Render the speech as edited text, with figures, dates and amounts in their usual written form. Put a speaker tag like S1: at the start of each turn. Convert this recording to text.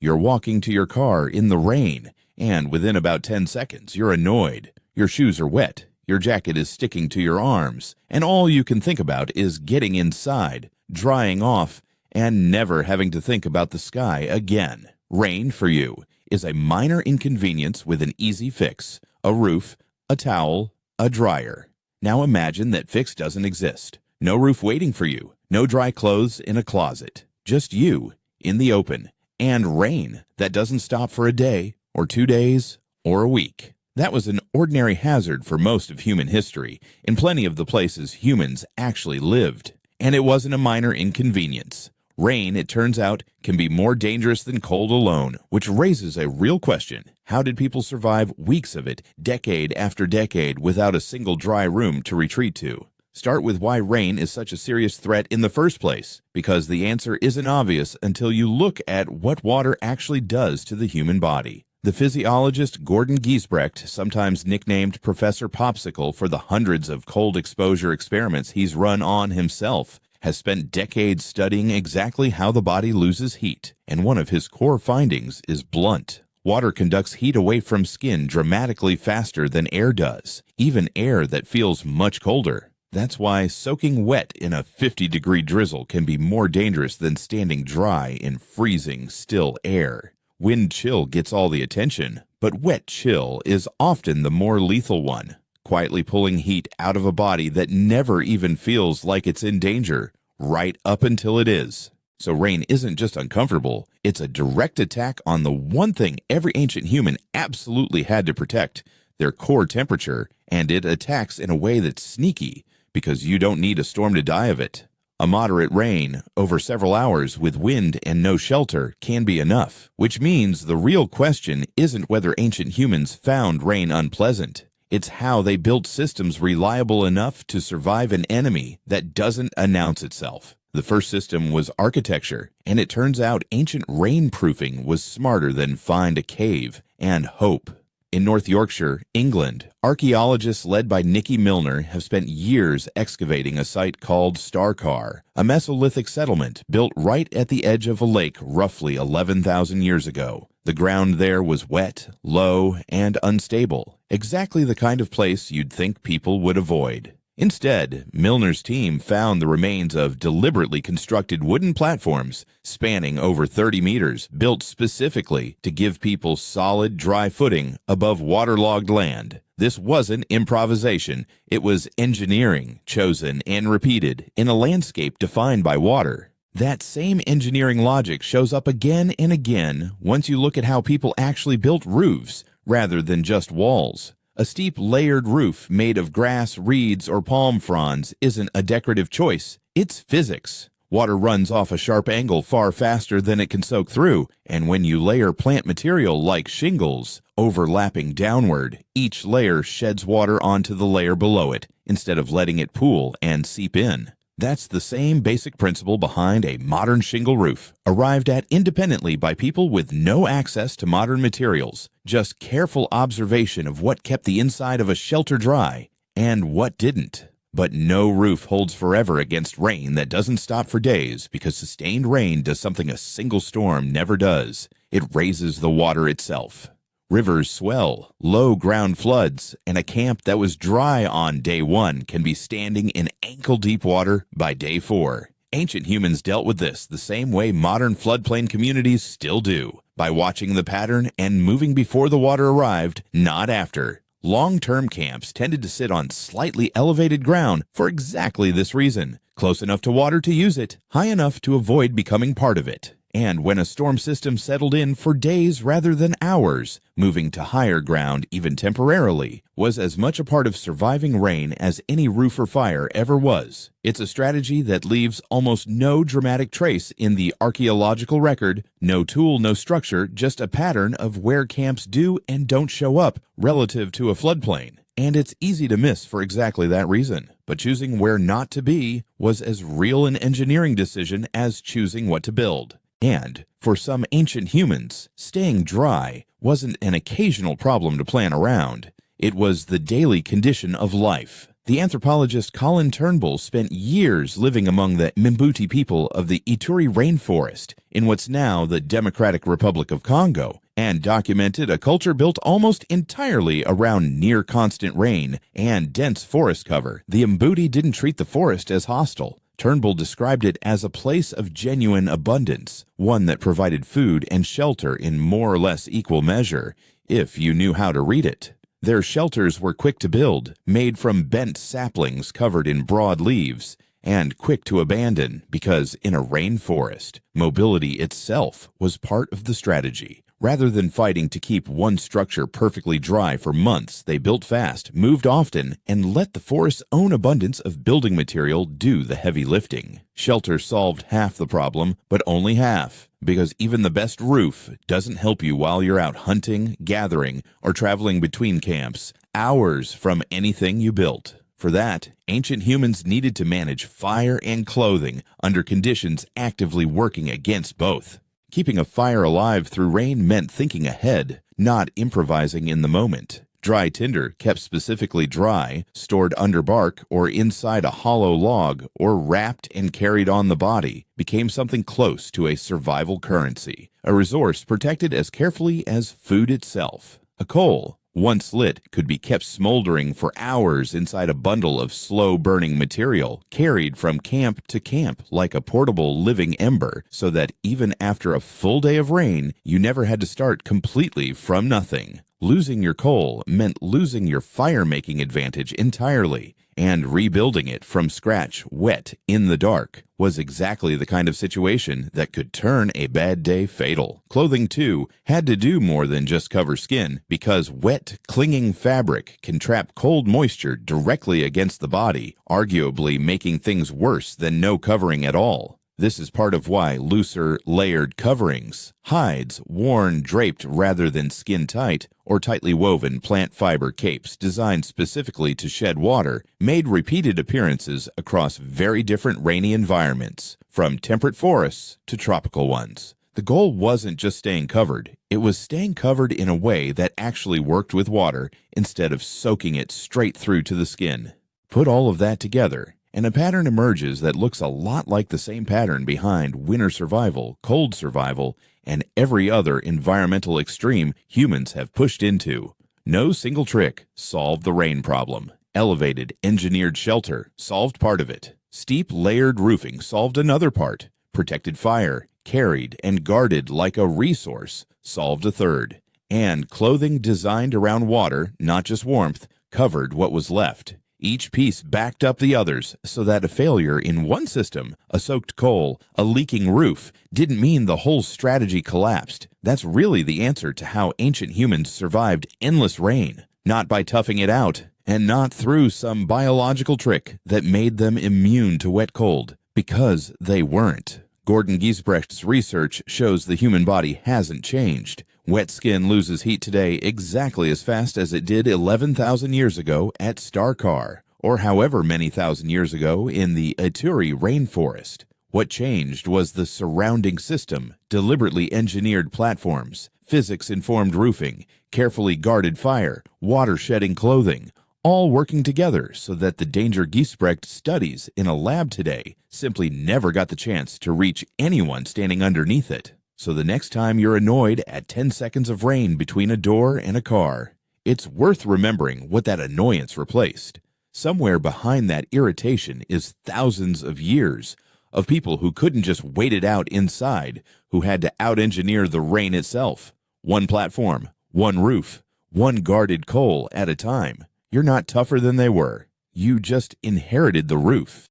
S1: You're walking to your car in the rain, and within about 10 seconds, you're annoyed. Your shoes are wet, your jacket is sticking to your arms, and all you can think about is getting inside, drying off, and never having to think about the sky again. Rain, for you, is a minor inconvenience with an easy fix: a roof, a towel, a dryer. Now imagine that fix doesn't exist. No roof waiting for you, no dry clothes in a closet. Just you, in the open, and rain that doesn't stop for a day, or 2 days, or a week. That was an ordinary hazard for most of human history, in plenty of the places humans actually lived. And it wasn't a minor inconvenience. Rain, it turns out, can be more dangerous than cold alone, which raises a real question. How did people survive weeks of it, decade after decade, without a single dry room to retreat to? Start with why rain is such a serious threat in the first place, because the answer isn't obvious until you look at what water actually does to the human body. The physiologist Gordon Giesbrecht, sometimes nicknamed Professor Popsicle for the hundreds of cold exposure experiments he's run on himself, has spent decades studying exactly how the body loses heat, and one of his core findings is blunt. Water conducts heat away from skin dramatically faster than air does, even air that feels much colder. That's why soaking wet in a 50-degree drizzle can be more dangerous than standing dry in freezing, still air. Wind chill gets all the attention, but wet chill is often the more lethal one, quietly pulling heat out of a body that never even feels like it's in danger, right up until it is. So rain isn't just uncomfortable, it's a direct attack on the one thing every ancient human absolutely had to protect, their core temperature, and it attacks in a way that's sneaky, because you don't need a storm to die of it. A moderate rain, over several hours with wind and no shelter, can be enough, which means the real question isn't whether ancient humans found rain unpleasant. It's how they built systems reliable enough to survive an enemy that doesn't announce itself. The first system was architecture, and it turns out ancient rainproofing was smarter than find a cave and hope. In North Yorkshire, England, archaeologists led by Nicky Milner have spent years excavating a site called Starcar, a Mesolithic settlement built right at the edge of a lake roughly 11,000 years ago. The ground there was wet, low, and unstable, exactly the kind of place you'd think people would avoid. Instead, Milner's team found the remains of deliberately constructed wooden platforms spanning over 30 meters, built specifically to give people solid, dry footing above waterlogged land. This wasn't improvisation, it was engineering, chosen and repeated in a landscape defined by water. That same engineering logic shows up again and again once you look at how people actually built roofs rather than just walls. A steep, layered roof made of grass, reeds, or palm fronds isn't a decorative choice, it's physics. Water runs off a sharp angle far faster than it can soak through, and when you layer plant material like shingles, overlapping downward, each layer sheds water onto the layer below it, instead of letting it pool and seep in. That's the same basic principle behind a modern shingle roof, arrived at independently by people with no access to modern materials, just careful observation of what kept the inside of a shelter dry and what didn't. But no roof holds forever against rain that doesn't stop for days, because sustained rain does something a single storm never does. It raises the water itself. Rivers swell, low ground floods, and a camp that was dry on day 1 can be standing in ankle-deep water by day 4. Ancient humans dealt with this the same way modern floodplain communities still do, by watching the pattern and moving before the water arrived, not after. Long-term camps tended to sit on slightly elevated ground for exactly this reason: close enough to water to use it, high enough to avoid becoming part of it. And when a storm system settled in for days rather than hours, moving to higher ground even temporarily was as much a part of surviving rain as any roof or fire ever was. It's a strategy that leaves almost no dramatic trace in the archaeological record, no tool, no structure, just a pattern of where camps do and don't show up relative to a floodplain. And it's easy to miss for exactly that reason. But choosing where not to be was as real an engineering decision as choosing what to build. And for some ancient humans, staying dry wasn't an occasional problem to plan around. It was the daily condition of life. The anthropologist Colin Turnbull spent years living among the Mimbuti people of the Ituri Rainforest in what's now the Democratic Republic of Congo, and documented a culture built almost entirely around near-constant rain and dense forest cover. The Mbuti didn't treat the forest as hostile. Turnbull described it as a place of genuine abundance, one that provided food and shelter in more or less equal measure, if you knew how to read it. Their shelters were quick to build, made from bent saplings covered in broad leaves, and quick to abandon because in a rainforest, mobility itself was part of the strategy. Rather than fighting to keep one structure perfectly dry for months, they built fast, moved often, and let the forest's own abundance of building material do the heavy lifting. Shelter solved half the problem, but only half, because even the best roof doesn't help you while you're out hunting, gathering, or traveling between camps, hours from anything you built. For that, ancient humans needed to manage fire and clothing under conditions actively working against both. Keeping a fire alive through rain meant thinking ahead, not improvising in the moment. Dry tinder, kept specifically dry, stored under bark or inside a hollow log, or wrapped and carried on the body, became something close to a survival currency, a resource protected as carefully as food itself. A coal, once lit, could be kept smoldering for hours inside a bundle of slow-burning material, carried from camp to camp like a portable living ember, so that even after a full day of rain, you never had to start completely from nothing. Losing your coal meant losing your fire-making advantage entirely, and rebuilding it from scratch, wet, in the dark, was exactly the kind of situation that could turn a bad day fatal. Clothing, too, had to do more than just cover skin, because wet, clinging fabric can trap cold moisture directly against the body, arguably making things worse than no covering at all. This is part of why looser, layered coverings, hides worn draped rather than skin-tight, or tightly woven plant fiber capes designed specifically to shed water, made repeated appearances across very different rainy environments, from temperate forests to tropical ones. The goal wasn't just staying covered, it was staying covered in a way that actually worked with water instead of soaking it straight through to the skin. Put all of that together, and a pattern emerges that looks a lot like the same pattern behind winter survival, cold survival, and every other environmental extreme humans have pushed into. No single trick solved the rain problem. Elevated, engineered shelter solved part of it. Steep, layered roofing solved another part. Protected fire, carried and guarded like a resource, solved a third. And clothing designed around water, not just warmth, covered what was left. Each piece backed up the others so that a failure in one system, a soaked coal, a leaking roof, didn't mean the whole strategy collapsed. That's really the answer to how ancient humans survived endless rain. Not by toughing it out, and not through some biological trick that made them immune to wet cold, because they weren't. Gordon Giesbrecht's research shows the human body hasn't changed. Wet skin loses heat today exactly as fast as it did 11,000 years ago at Starkar, or however many thousand years ago in the Ituri Rainforest. What changed was the surrounding system, deliberately engineered platforms, physics-informed roofing, carefully guarded fire, water-shedding clothing, all working together so that the danger Giesbrecht studies in a lab today simply never got the chance to reach anyone standing underneath it. So the next time you're annoyed at 10 seconds of rain between a door and a car, it's worth remembering what that annoyance replaced. Somewhere behind that irritation is thousands of years of people who couldn't just wait it out inside, who had to out-engineer the rain itself. One platform, one roof, one guarded coal at a time. You're not tougher than they were. You just inherited the roof.